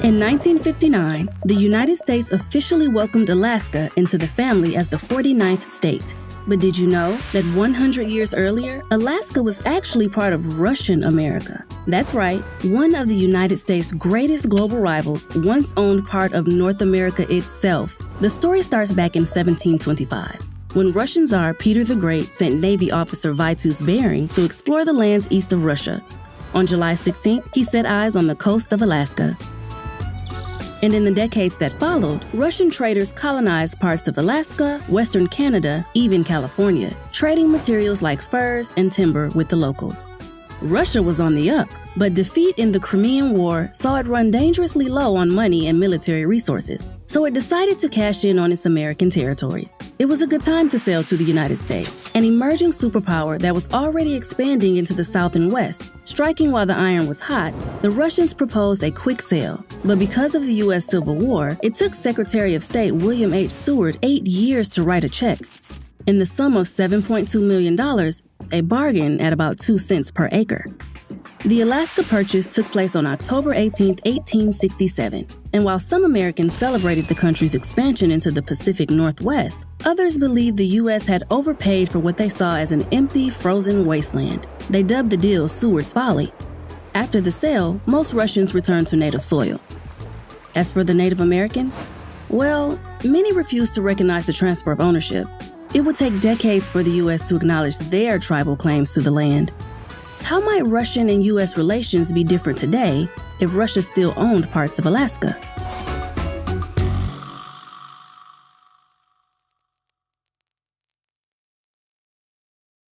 In 1959, the United States officially welcomed Alaska into the family as the 49th state. But did you know that 100 years earlier, Alaska was actually part of Russian America? That's right, one of the United States' greatest global rivals once owned part of North America itself. The story starts back in 1725, when Russian Tsar Peter the Great sent Navy officer Vitus Bering to explore the lands east of Russia. On July 16th, he set eyes on the coast of Alaska. And in the decades that followed, Russian traders colonized parts of Alaska, Western Canada, even California, trading materials like furs and timber with the locals. Russia was on the up, but defeat in the Crimean War saw it run dangerously low on money and military resources, so it decided to cash in on its American territories. It was a good time to sail to the United States, an emerging superpower that was already expanding into the South and West. Striking while the iron was hot, the Russians proposed a quick sale, but because of the U.S. Civil War, it took Secretary of State William H. Seward 8 years to write a check. In the sum of $7.2 million, a bargain at about 2 cents per acre. The Alaska Purchase took place on October 18, 1867, and while some Americans celebrated the country's expansion into the Pacific Northwest, others believed the U.S. had overpaid for what they saw as an empty, frozen wasteland. They dubbed the deal Seward's Folly. After the sale, most Russians returned to native soil. As for the Native Americans, well, many refused to recognize the transfer of ownership. It would take decades for the U.S. to acknowledge their tribal claims to the land. How might Russian and U.S. relations be different today if Russia still owned parts of Alaska?